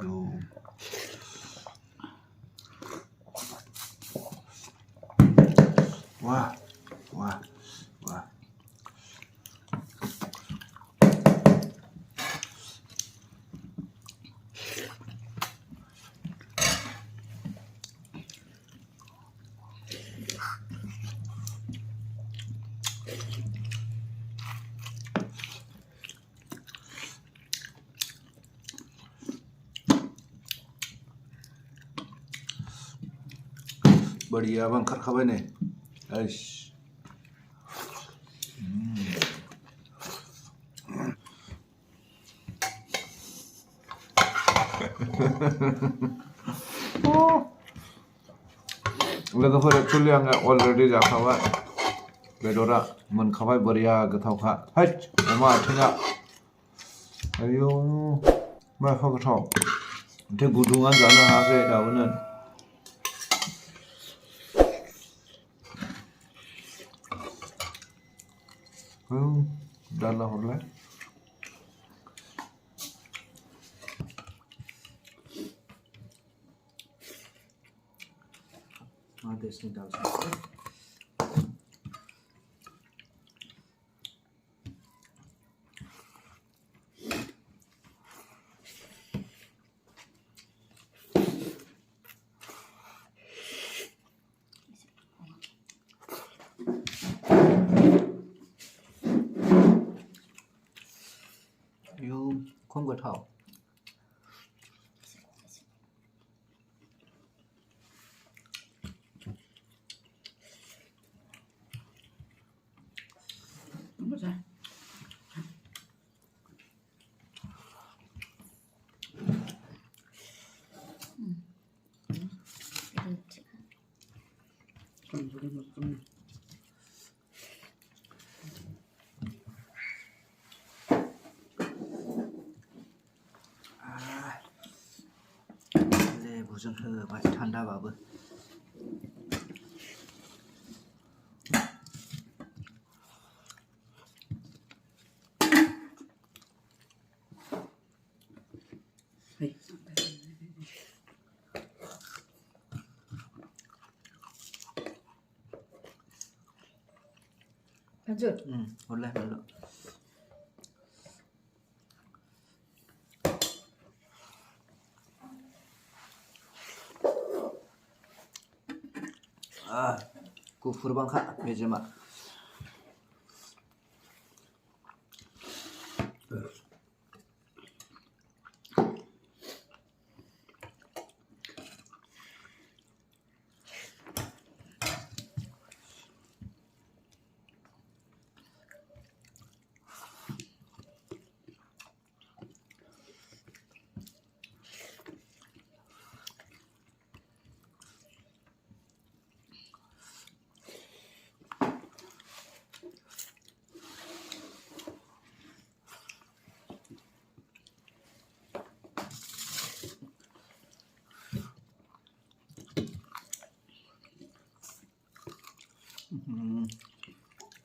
Yo. Wah, wah, wah. बढ़िया bunker खाबाय नै आइस लोगोफोर एक्चुअली आङो अलरेडि जाखाबाय बेदरा मोनखाबाय बढ़िया गोथावखा हैट अमा आथिङा आयौ मा एफा गोथाव एसे गुदुङा जानो हायाखै दाबोनो डाला हरलाय देशनि दाल आयौ खम गोथाव Bisa. लेबुजों होबाय थान्दाबाबो Lanjut. Boleh dulu. Kufur bangka meja mak.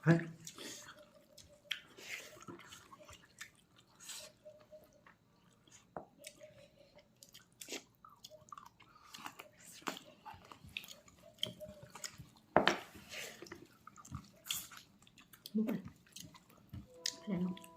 Hai. Bukan. Pleno.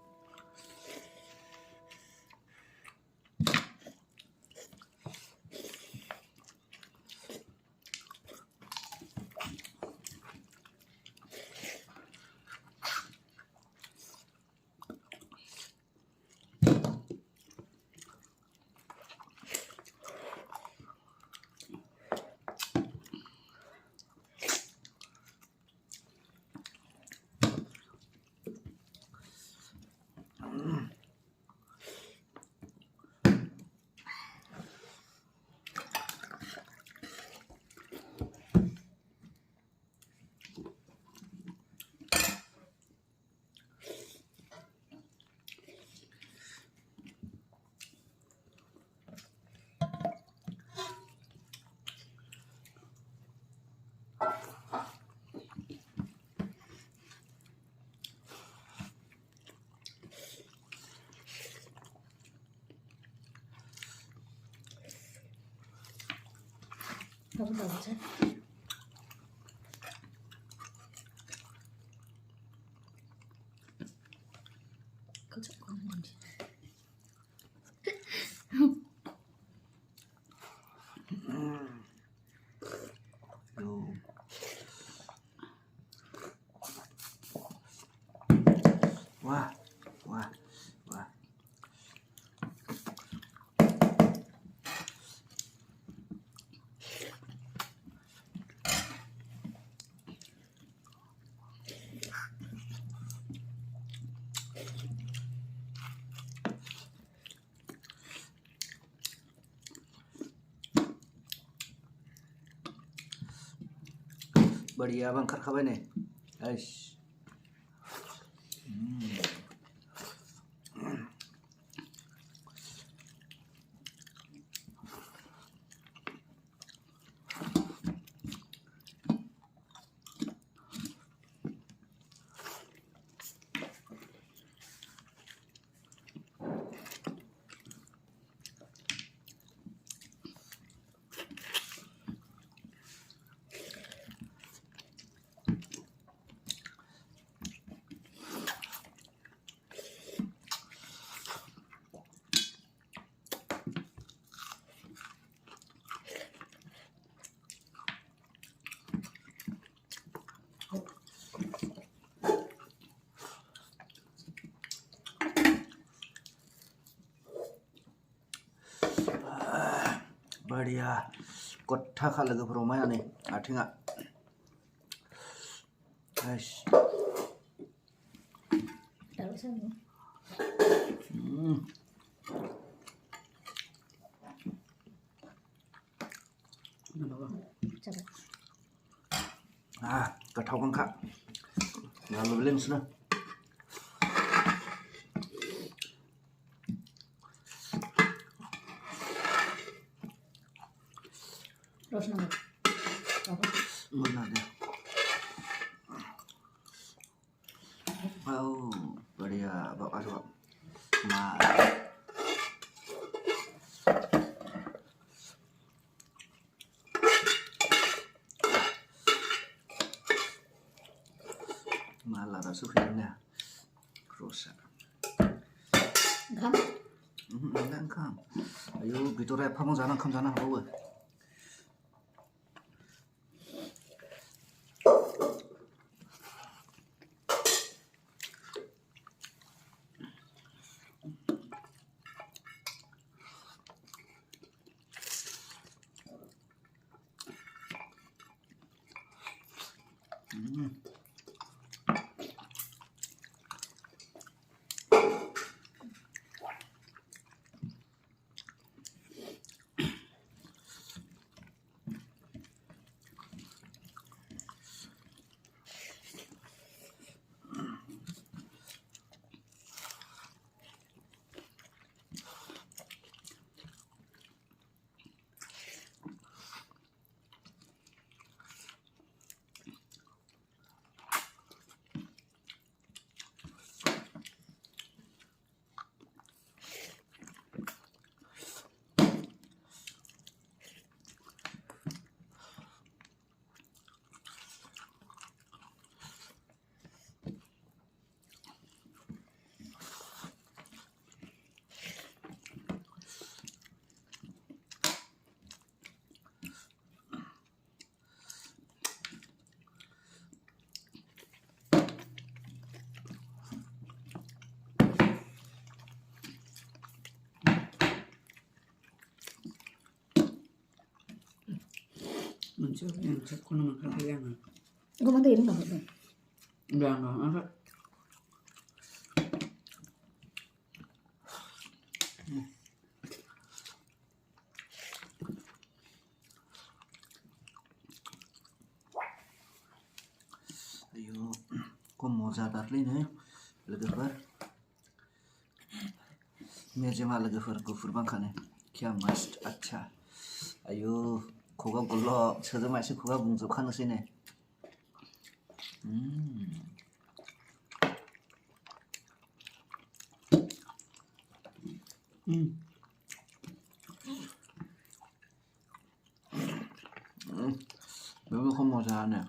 Kamu tahu sih? Kocok banget. Yo. Wah, wah, wah. बढ़िया बंखर खाबाय नै आइस बढ़िया गथा खा लोगोफोराव मायानै आथिङा आइस Taruh sana. Coba. गोथाव बंखा Lalu लेंसना Terus nama. Apa? mana dia oh बढ़िया बाबा रो मा malah rasa kayaknya rosa Gam. enggak engkang ayo gitu rep kamu jangan kamu jangan apa Muncul yang cek kono makan kalian Gue mau ini nggak betul. enggak apa ayo kok मजादारलै नै लोगोफोर मेजेमा लोगोफोर गुफुर बांखानो क्या मस्त अच्छा आयो खुगा गल्लब सोदोमा एसे खुगा बुंजोबखानोसै नै बेबो खमाव जानो